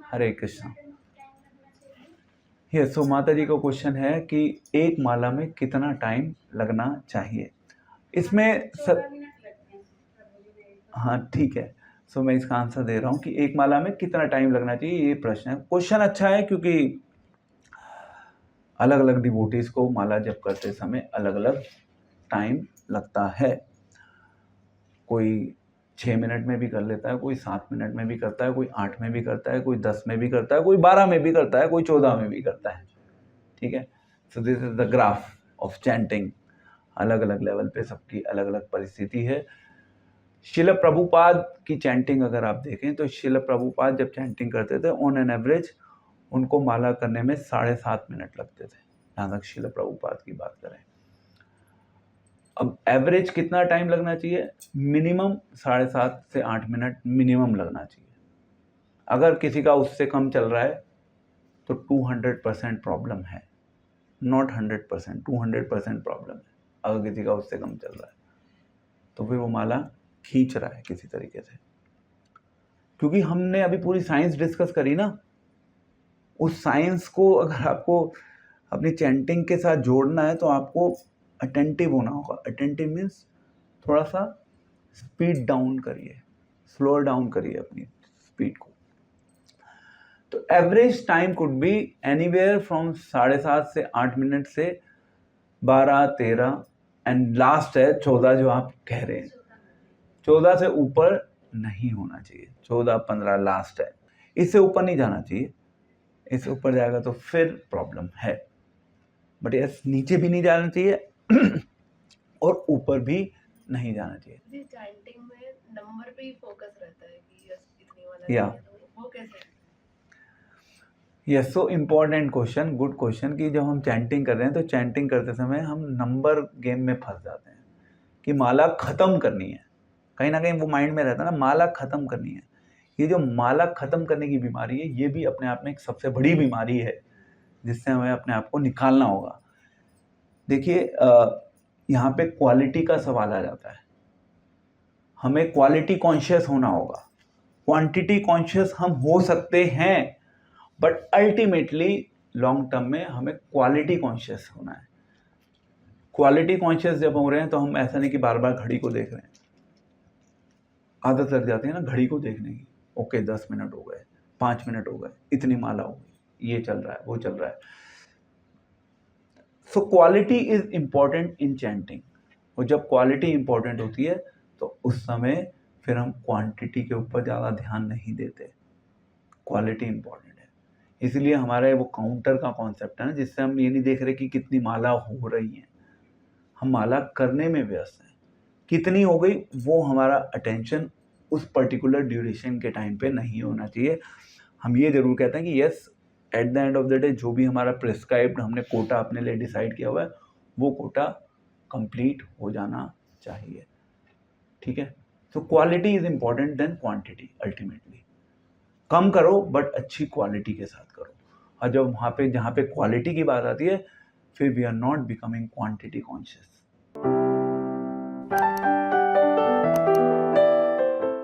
हरे कृष्णा। ये सो माता जी का क्वेश्चन है कि एक माला में कितना टाइम लगना चाहिए। इसमें हाँ ठीक है। सो मैं इसका आंसर दे रहा हूँ कि एक माला में कितना टाइम लगना चाहिए, ये प्रश्न है। क्वेश्चन अच्छा है क्योंकि अलग अलग डिवोटीज को माला जप करते समय अलग अलग टाइम लगता है। कोई 6 मिनट में भी कर लेता है, कोई 7 मिनट में भी करता है, कोई 8 में भी करता है, कोई 10 में भी करता है, कोई 12 में भी करता है, कोई 14 में भी करता है। ठीक है। So this is the graph of chanting. अलग अलग लेवल पे सबकी अलग अलग परिस्थिति है। शिल प्रभुपाद की चैंटिंग अगर आप देखें तो शिल प्रभुपाद जब चैंटिंग करते थे ऑन एन एवरेज उनको माला करने में 7.5 मिनट लगते थे, जहाँ तक शिल प्रभुपाद की बात करें। अब एवरेज कितना टाइम लगना चाहिए? मिनिमम 7.5 से 8 मिनट मिनिमम लगना चाहिए। अगर किसी का उससे कम चल रहा है तो 200% प्रॉब्लम है, नॉट 100%, 200% प्रॉब्लम है। अगर किसी का उससे कम चल रहा है तो फिर वो माला खींच रहा है किसी तरीके से। क्योंकि हमने अभी पूरी साइंस डिस्कस करी ना, उस साइंस को अगर आपको अपनी चैंटिंग के साथ जोड़ना है तो आपको अटेंटिव होना होगा। अटेंटिव मीन्स थोड़ा सा स्पीड डाउन करिए, स्लो डाउन करिए अपनी स्पीड को। तो average time could be anywhere from 7.5 से 8 मिनट से 12, 13 एंड लास्ट है 14 जो आप कह रहे हैं। 14 से ऊपर नहीं होना चाहिए, 14, 15 लास्ट है। इससे ऊपर नहीं जाना चाहिए, इससे ऊपर जाएगा तो फिर प्रॉब्लम है। बट यस, नीचे भी नहीं जाना चाहिए और ऊपर भी नहीं जाना चाहिए। चैंटिंग में नंबर पे ही फोकस रहता है कि यस इतनी वाला या तो वो कैसे? Yes, so important question, good question कि जब हम चैंटिंग कर रहे हैं तो चैंटिंग करते समय हम नंबर गेम में फंस जाते हैं कि माला खत्म करनी है। कहीं ना कहीं वो माइंड में रहता है ना, माला खत्म करनी है। ये जो माला खत्म करने की बीमारी है, ये भी अपने आप में एक सबसे बड़ी बीमारी है जिससे हमें अपने आप को निकालना होगा। देखिए, यहाँ पे क्वालिटी का सवाल आ जाता है। हमें क्वालिटी कॉन्शियस होना होगा। क्वांटिटी कॉन्शियस हम हो सकते हैं, बट अल्टीमेटली लॉन्ग टर्म में हमें क्वालिटी कॉन्शियस होना है। क्वालिटी कॉन्शियस जब हो रहे हैं तो हम ऐसा नहीं कि बार बार घड़ी को देख रहे हैं। आदत लग जाती है ना घड़ी को देखने की। ओके 10 मिनट हो गए, 5 मिनट हो गए, इतनी माला हो गई, ये चल रहा है, वो चल रहा है। So quality is important in chanting. और जब क्वालिटी इंपॉर्टेंट होती है तो उस समय फिर हम क्वांटिटी के ऊपर ज़्यादा ध्यान नहीं देते, क्वालिटी इंपॉर्टेंट है। इसलिए हमारा वो काउंटर का कॉन्सेप्ट है ना, जिससे हम ये नहीं देख रहे कि कितनी माला हो रही है, हम माला करने में व्यस्त हैं। कितनी हो गई वो हमारा अटेंशन उस पर्टिकुलर ड्यूरेशन के टाइम पे नहीं होना चाहिए। हम ये जरूर कहते हैं कि yes, at the end of the day जो भी हमारा प्रिस्क्राइब्ड हमने कोटा अपने लिए डिसाइड किया हुआ है वो कोटा कंप्लीट हो जाना चाहिए। ठीक है। तो quality is important than quantity. Ultimately कम करो बट अच्छी क्वालिटी के साथ करो। और जब वहाँ पे जहाँ पे क्वालिटी की बात आती है फिर we are not becoming quantity conscious.